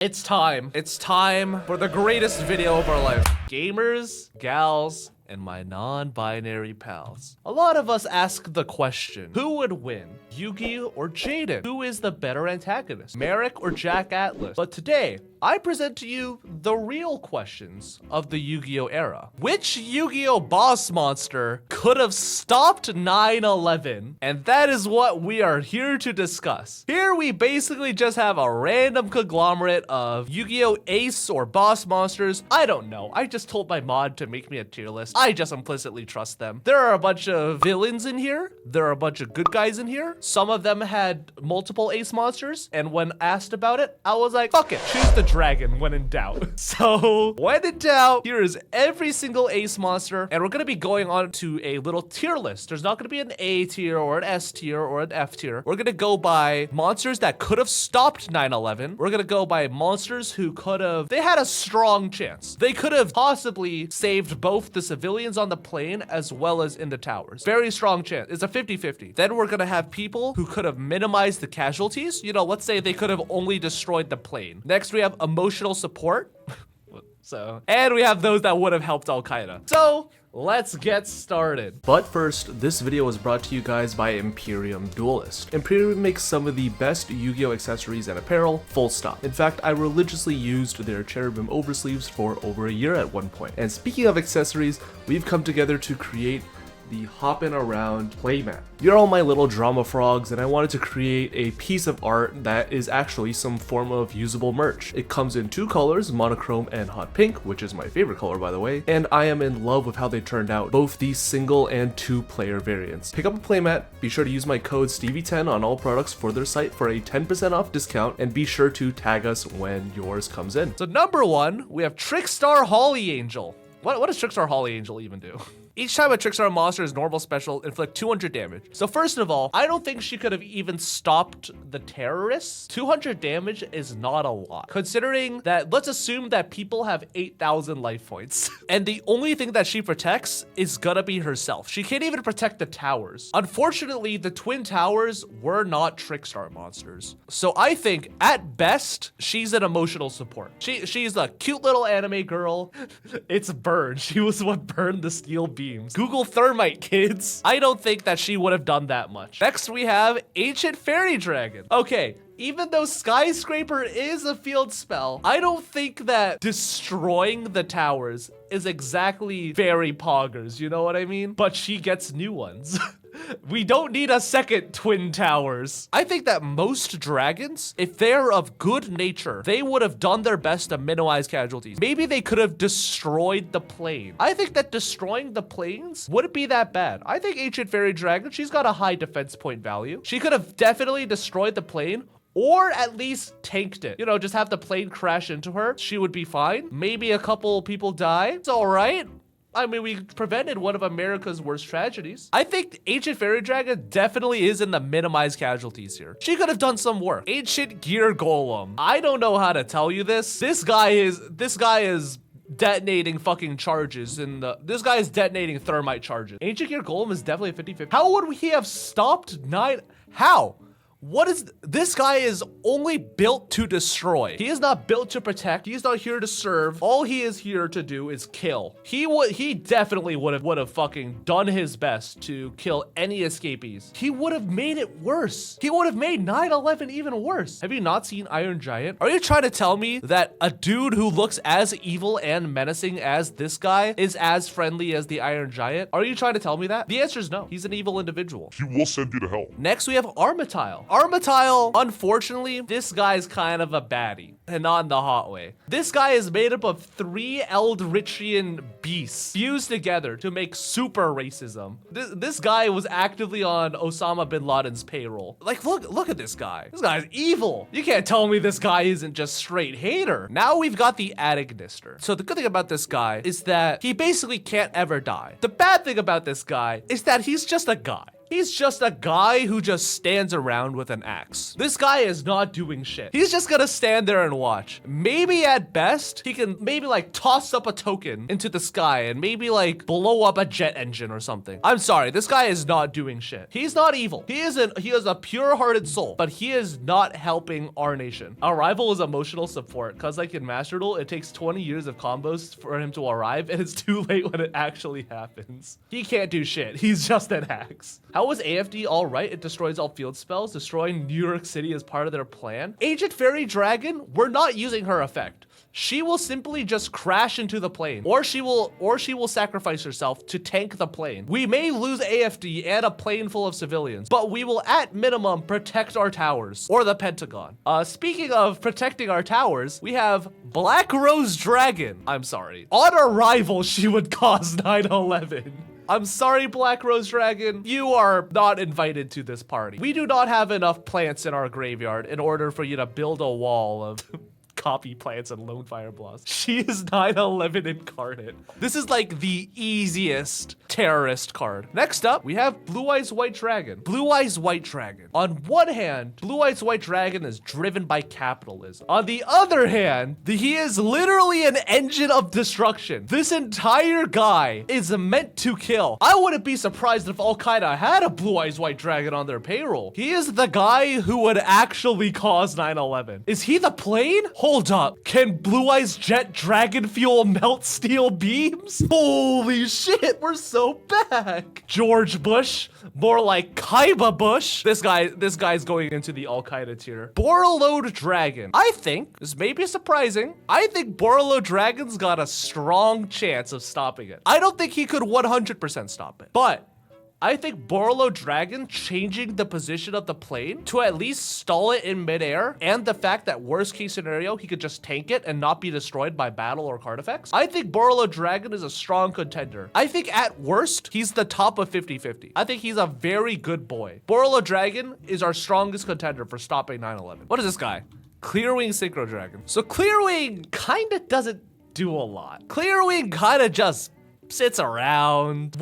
It's time. It's time for the greatest video of our life. Gamers, gals, and my non-binary pals. A lot of us ask the question, who would win? Yugi or Jaden? Who is the better antagonist? Merrick or Jack Atlas? But today, I present to you the real questions of the Yu-Gi-Oh era. Which Yu-Gi-Oh boss monster could have stopped 9/11? And that is what we are here to discuss. Here we basically just have a random conglomerate of Yu-Gi-Oh ace or boss monsters. I don't know. I just told my mod to make me a tier list. I just implicitly trust them. There are a bunch of villains in here. There are a bunch of good guys in here. Some of them had multiple ace monsters. And when asked about it, I was like, fuck it, choose the dragon when in doubt. So when in doubt, here is every single ace monster. And we're going to be going on to a little tier list. There's not going to be an A tier or an S tier or an F tier. We're going to go by monsters that could have stopped 9/11. We're going to go by monsters who could have, they had a strong chance. They could have possibly saved both the civilians on the plane as well as in the towers. Very strong chance. It's a 50-50. Then we're going to have people who could have minimized the casualties. You know, let's say they could have only destroyed the plane. Next, we have emotional support. And we have those that would have helped Al-Qaeda. So let's get started. But first, this video was brought to you guys by Imperium Duelist. Imperium makes some of the best Yu-Gi-Oh accessories and apparel, full stop. In fact, I religiously used their cherubim oversleeves for over a year at one point. And speaking of accessories, we've come together to create the Hoppin' Around playmat. You're all my little drama frogs, and I wanted to create a piece of art that is actually some form of usable merch. It comes in two colors, monochrome and hot pink, which is my favorite color by the way, and I am in love with how they turned out, both the single and two player variants. Pick up a playmat, be sure to use my code Stevie10 on all products for their site for a 10% off discount, and be sure to tag us when yours comes in. So number one, we have Trickstar Holly Angel. What does Trickstar Holly Angel even do? Each time a Trickstar monster is normal special, inflict 200 damage. So first of all, I don't think she could have even stopped the terrorists. 200 damage is not a lot. Considering that, let's assume that people have 8,000 life points. And the only thing that she protects is gonna be herself. She can't even protect the towers. Unfortunately, the Twin Towers were not Trickstar monsters. So I think, at best, she's an emotional support. She's a cute little anime girl. It's Burn. She was what burned the steel beams. Google Thermite, kids. I don't think that she would have done that much. Next, we have Ancient Fairy Dragon. Okay, even though Skyscraper is a field spell, I don't think that destroying the towers is exactly fairy poggers, you know what I mean? But she gets new ones. We don't need a second Twin Towers. I think that most dragons, if they're of good nature, they would have done their best to minimize casualties. Maybe they could have destroyed the plane. I think that destroying the planes wouldn't be that bad. I think Ancient Fairy Dragon, she's got a high defense point value. She could have definitely destroyed the plane, or at least tanked it. You know, just have the plane crash into her. She would be fine. Maybe a couple people die. It's all right. I mean, we prevented one of America's worst tragedies. I think Ancient Fairy Dragon definitely is in the minimized casualties here. She could have done some work. Ancient Gear Golem. I don't know how to tell you this. This guy is detonating fucking charges this guy is detonating thermite charges. Ancient Gear Golem is definitely a 50-50. How would he have stopped how? This guy is only built to destroy. He is not built to protect. He's not here to serve. All he is here to do is kill. He definitely would have fucking done his best to kill any escapees. He would have made it worse. He would have made 9/11 even worse. Have you not seen Iron Giant? Are you trying to tell me that a dude who looks as evil and menacing as this guy is as friendly as the Iron Giant? Are you trying to tell me that? The answer is no. He's an evil individual. He will send you to hell. Next, we have Armityle. Armityle, unfortunately, this guy's kind of a baddie, and not in the hot way. This guy is made up of 3 Eldritchian beasts fused together to make super racism. This guy was actively on Osama bin Laden's payroll. Like, look at this guy. This guy's evil. You can't tell me this guy isn't just straight hater. Now we've got the Adignister. So the good thing about this guy is that he basically can't ever die. The bad thing about this guy is that he's just a guy. He's just a guy who just stands around with an axe. This guy is not doing shit. He's just gonna stand there and watch. Maybe at best, he can maybe like toss up a token into the sky and maybe like blow up a jet engine or something. I'm sorry, this guy is not doing shit. He's not evil. He is a pure-hearted soul, but he is not helping our nation. Our rival is emotional support, cause like in Master Duel, it takes 20 years of combos for him to arrive, and it's too late when it actually happens. He can't do shit. He's just an axe. How was AFD all right? It destroys all field spells, destroying New York City as part of their plan. Ancient Fairy Dragon, we're not using her effect. She will simply just crash into the plane, or she will sacrifice herself to tank the plane. We may lose AFD and a plane full of civilians, but we will at minimum protect our towers or the Pentagon. Speaking of protecting our towers, we have Black Rose Dragon. I'm sorry. On arrival, she would cause 9/11. I'm sorry, Black Rose Dragon. You are not invited to this party. We do not have enough plants in our graveyard in order for you to build a wall of copy plants and lone fire blast. She is 9/11 incarnate. This is like the easiest terrorist card. Next up, we have Blue Eyes White Dragon. Blue Eyes White Dragon. On one hand, Blue Eyes White Dragon is driven by capitalism. On the other hand, he is literally an engine of destruction. This entire guy is meant to kill. I wouldn't be surprised if Al-Qaeda had a Blue Eyes White Dragon on their payroll. He is the guy who would actually cause 9/11. Is he the plane? Hold up. Can Blue Eyes Jet Dragon Fuel melt steel beams? Holy shit, we're so back. George Bush, more like Kaiba Bush. This guy's going into the Al-Qaeda tier. Borreload Dragon. I think, this may be surprising, I think Borreload Dragon's got a strong chance of stopping it. I don't think he could 100% stop it, but I think Borreload Dragon changing the position of the plane to at least stall it in midair, and the fact that worst case scenario, he could just tank it and not be destroyed by battle or card effects. I think Borreload Dragon is a strong contender. I think at worst, he's the top of 50-50. I think he's a very good boy. Borreload Dragon is our strongest contender for stopping 9/11. What is this guy? Clearwing Synchro Dragon. So Clearwing kind of doesn't do a lot. Clearwing kind of just sits around.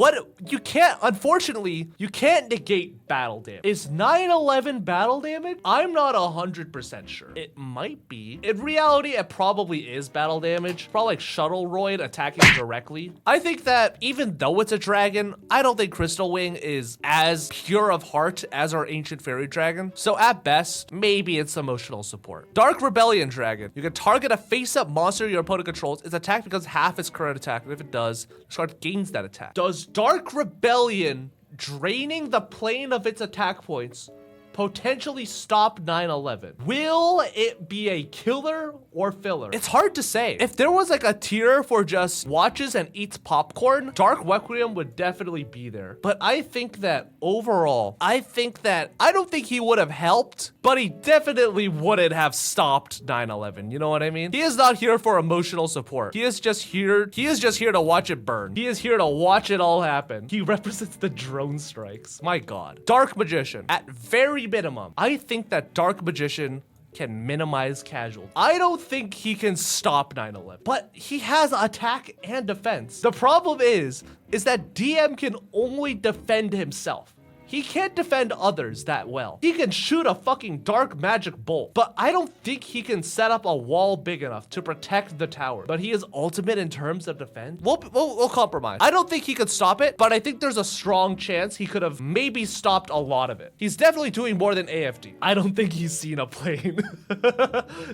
Unfortunately, you can't negate battle damage. Is 9/11 battle damage? I'm not 100% sure. It might be. In reality, it probably is battle damage. Probably like Shuttleroid attacking directly. I think that even though it's a dragon, I don't think Crystal Wing is as pure of heart as our Ancient Fairy Dragon. So at best, maybe it's emotional support. Dark Rebellion Dragon. You can target a face-up monster your opponent controls. Its attack becomes half its current attack, and if it does, the card gains that attack. Does Dark Rebellion draining the plane of its attack points potentially stop 9/11? Will it be a killer or filler? It's hard to say. If there was like a tier for just watches and eats popcorn, Dark Requiem would definitely be there. But I think that overall, I don't think he would have helped, but he definitely wouldn't have stopped 9/11. You know what I mean? He is not here for emotional support. He is just here to watch it burn. He is here to watch it all happen. He represents the drone strikes. My God. Dark Magician. At very minimum, I think that Dark Magician can minimize casualties. I don't think he can stop 9/11, but he has attack and defense. The problem is that DM can only defend himself. He can't defend others that well. He can shoot a fucking dark magic bolt, but I don't think he can set up a wall big enough to protect the tower. But he is ultimate in terms of defense. We'll compromise. I don't think he could stop it, but I think there's a strong chance he could have maybe stopped a lot of it. He's definitely doing more than AFD. I don't think he's seen a plane.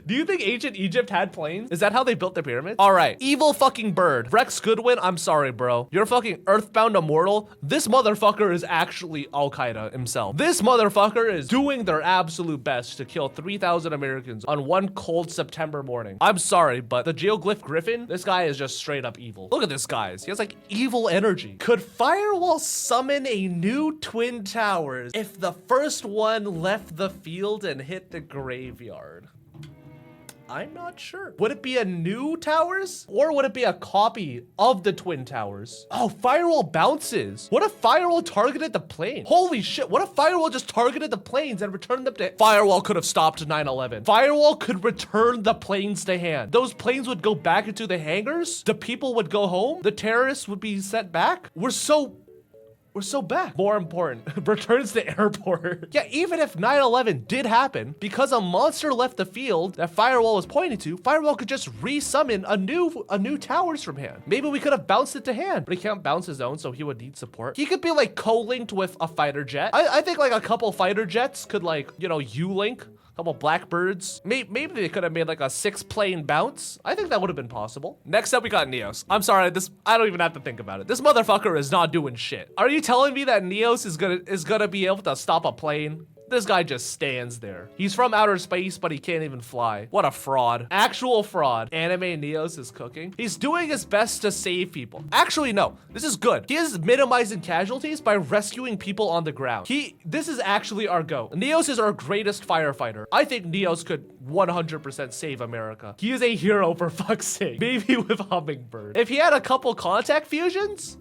Do you think ancient Egypt had planes? Is that how they built their pyramids? All right, evil fucking bird. Rex Goodwin, I'm sorry, bro. You're fucking earthbound immortal. This motherfucker is actually Al-Qaeda himself. This motherfucker is doing their absolute best to kill 3,000 Americans on one cold September morning. I'm sorry, but the Geoglyph Griffin, this guy is just straight up evil. Look at this, guys. He has like evil energy. Could Firewall summon a new Twin Towers if the first one left the field and hit the graveyard? I'm not sure. Would it be a new towers or would it be a copy of the Twin Towers? Oh, Firewall bounces. What if Firewall targeted the plane? Holy shit, what if Firewall just targeted the planes and returned them to... Firewall could have stopped 9/11. Firewall could return the planes to hand. Those planes would go back into the hangars. The people would go home. The terrorists would be sent back. We're so we're so back. More important, returns to airport. Yeah, even if 9/11 did happen, because a monster left the field that Firewall was pointing to, Firewall could just resummon a new towers from hand. Maybe we could have bounced it to hand, but he can't bounce his own, so he would need support. He could be like co-linked with a fighter jet. I think like a couple fighter jets could like, you know, U-link. Couple Blackbirds. Maybe they could have made like a 6-plane bounce. I think that would have been possible. Next up, we got Neos. I'm sorry, I don't even have to think about it. This motherfucker is not doing shit. Are you telling me that Neos is gonna be able to stop a plane? This guy just stands there. He's from outer space, but he can't even fly. What a fraud. Actual fraud. Anime Neos is cooking. He's doing his best to save people. Actually, no. This is good. He is minimizing casualties by rescuing people on the ground. This is actually our GOAT. Neos is our greatest firefighter. I think Neos could 100% save America. He is a hero for fuck's sake. Maybe with Hummingbird. If he had a couple contact fusions,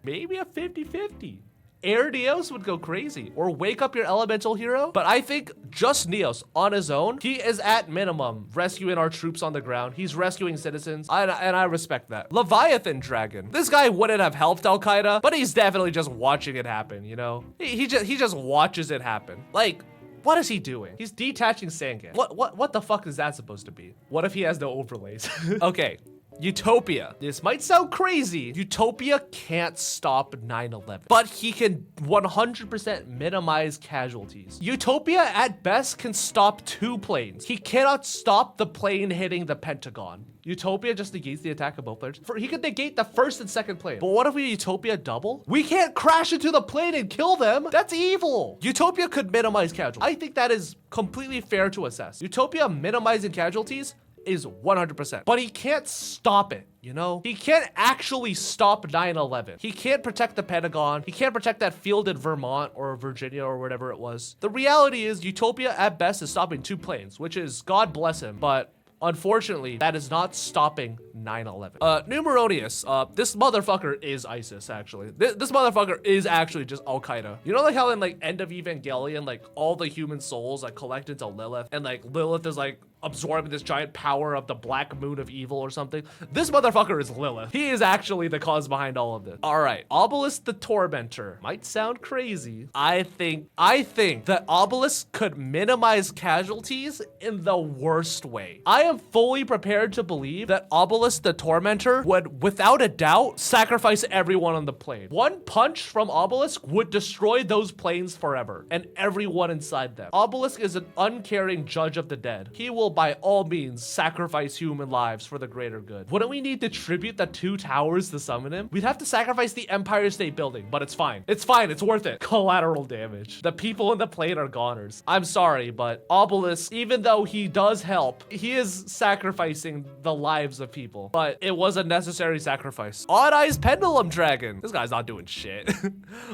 maybe a 50-50. Air Neos would go crazy, or wake up your elemental hero. But I think just Neos on his own, he is at minimum rescuing our troops on the ground. He's rescuing citizens, and I respect that. Leviathan Dragon. This guy wouldn't have helped Al Qaeda, but he's definitely just watching it happen, you know? He just watches it happen. Like, what is he doing? He's detaching Sangan. What the fuck is that supposed to be? What if he has no overlays? Okay. Utopia. This might sound crazy. Utopia can't stop 9/11, but he can 100% minimize casualties. Utopia at best can stop 2 planes. He cannot stop the plane hitting the Pentagon. Utopia just negates the attack of both planes. He could negate the first and second plane. But what if we Utopia double? We can't crash into the plane and kill them. That's evil. Utopia could minimize casualties. I think that is completely fair to assess. Utopia minimizing casualties is 100%, but he can't stop it, you know? He can't actually stop 9/11. He can't protect the Pentagon. He can't protect that field in Vermont or Virginia or whatever it was. The reality is Utopia at best is stopping 2 planes, which is God bless him, but unfortunately, that is not stopping 9/11. Numeronius, this motherfucker is ISIS, actually. This motherfucker is actually just Al Qaeda. You know, like how in like End of Evangelion, like all the human souls like collect into Lilith, and like Lilith is like absorbing this giant power of the black moon of evil or something. This motherfucker is Lilith. He is actually the cause behind all of this. All right, Obelisk the Tormentor. Might sound crazy. I think that Obelisk could minimize casualties in the worst way. I am fully prepared to believe that Obelisk the Tormentor would, without a doubt, sacrifice everyone on the plane. One punch from Obelisk would destroy those planes forever and everyone inside them. Obelisk is an uncaring judge of the dead. He will by all means sacrifice human lives for the greater good. Wouldn't we need to tribute the 2 towers to summon him? We'd have to sacrifice the Empire State Building, but it's fine. It's fine, it's worth it. Collateral damage. The people in the plane are goners. I'm sorry, but Obelisk, even though he does help, he is sacrificing the lives of people, but it was a necessary sacrifice. Odd Eyes Pendulum Dragon. This guy's not doing shit.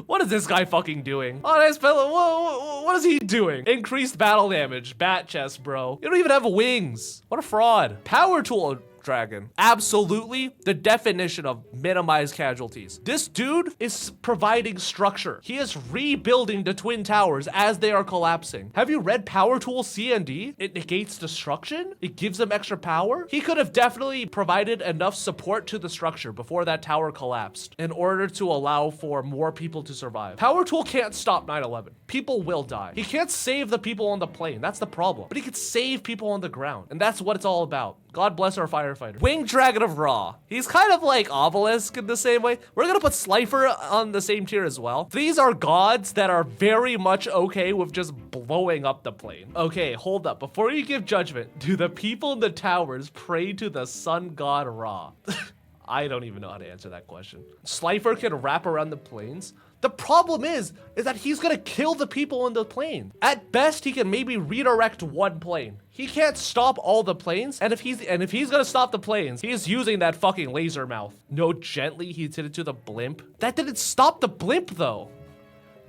What is this guy fucking doing? Odd Eyes Pendulum, what is he doing? Increased battle damage. Bat chest, bro. You don't even have wings. What a fraud. Power Tool Dragon. Absolutely the definition of minimize casualties. This dude is providing structure. He is rebuilding the Twin Towers as they are collapsing. Have you read Power Tool C&D? It negates destruction. It gives them extra power. He could have definitely provided enough support to the structure before that tower collapsed in order to allow for more people to survive. Power Tool can't stop 9/11. People will die. He can't save the people on the plane. That's the problem. But he could save people on the ground. And that's what it's all about. God bless our firefighter. Winged Dragon of Ra. He's kind of like Obelisk in the same way. We're gonna put Slifer on the same tier as well. These are gods that are very much okay with just blowing up the plane. Okay, hold up. Before you give judgment, do the people in the towers pray to the sun god Ra? I don't even know how to answer that question. Slifer can wrap around the planes. The problem is that he's gonna kill the people on the plane. At best, he can maybe redirect 1 plane. He can't stop all the planes, and if he's gonna stop the planes, he's using that fucking laser mouth. No, gently, he did it to the blimp. That didn't stop the blimp though.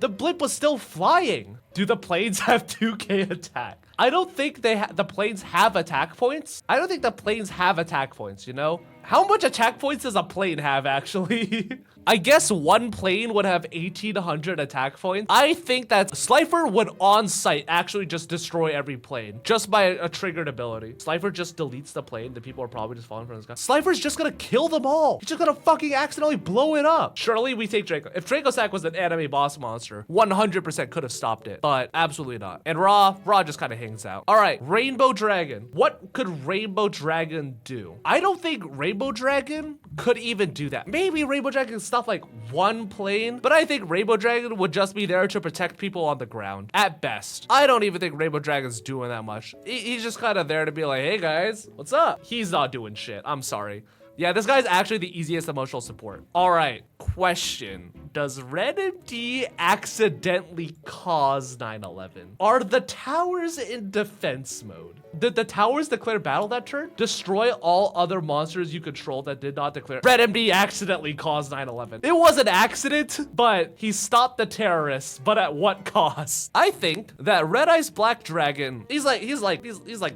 The blimp was still flying. Do the planes have 2K attack? I don't think the planes have attack points. I don't think the planes have attack points, you know? How much attack points does a plane have, actually? I guess one plane would have 1,800 attack points. I think that Slifer would on site actually just destroy every plane just by a triggered ability. Slifer just deletes the plane. The people are probably just falling from the sky. Slifer's just gonna kill them all. He's just gonna fucking accidentally blow it up. Surely we take Draco. If Dracosack was an anime boss monster, 100% could have stopped it, but absolutely not. And Ra just kind of hangs out. All right, Rainbow Dragon. What could Rainbow Dragon do? I don't think Rainbow Dragon could even do that. Maybe Rainbow Dragon stuff like one plane, but I think Rainbow Dragon would just be there to protect people on the ground at best. I don't even think Rainbow Dragon's doing that much. He's just kind of there to be like, hey guys, what's up? He's not doing shit. I'm sorry. Yeah, this guy's actually the easiest emotional support. All right, question. Does Red MD accidentally cause 9/11? Are the towers in defense mode? Did the towers declare battle that turn? Destroy all other monsters you control that did not declare. Red MD accidentally caused 9/11. It was an accident, but he stopped the terrorists, but at what cost? I think that Red Eyes Black Dragon, he's like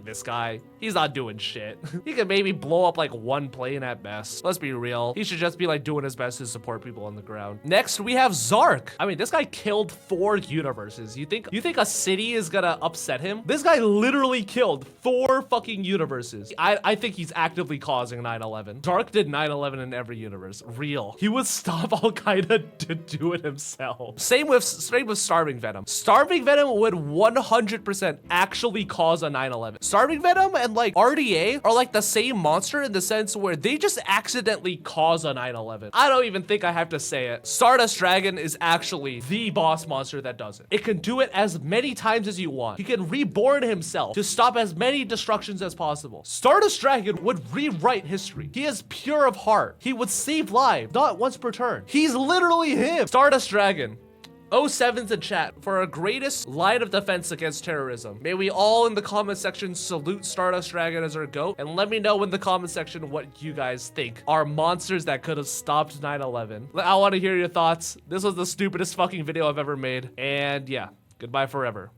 this guy. He's not doing shit. He could maybe blow up like one plane at best. Let's be real. He should just be like doing his best to support people on the ground. Next, we have Zark. I mean, this guy killed 4 universes. You think a city is gonna upset him? This guy literally killed 4 fucking universes. I think he's actively causing 9/11. Zark did 9/11 in every universe. Real. He would stop Al-Qaeda to do it himself. Same with Starving Venom. Starving Venom would 100% actually cause a 9/11. Starving Venom and like RDA are like the same monster in the sense where they just accidentally cause a 9/11. I don't even think I have to say it. Stardust Dragon is actually the boss monster that does it. It can do it as many times as you want. He can reborn himself to stop as many destructions as possible. Stardust Dragon would rewrite history. He is pure of heart. He would save lives, not once per turn. He's literally him. Stardust Dragon. 07's in chat for our greatest line of defense against terrorism. May we all in the comment section salute Stardust Dragon as our GOAT, and let me know in the comment section what you guys think are monsters that could have stopped 9/11. I want to hear your thoughts. This was the stupidest fucking video I've ever made, and yeah, goodbye forever.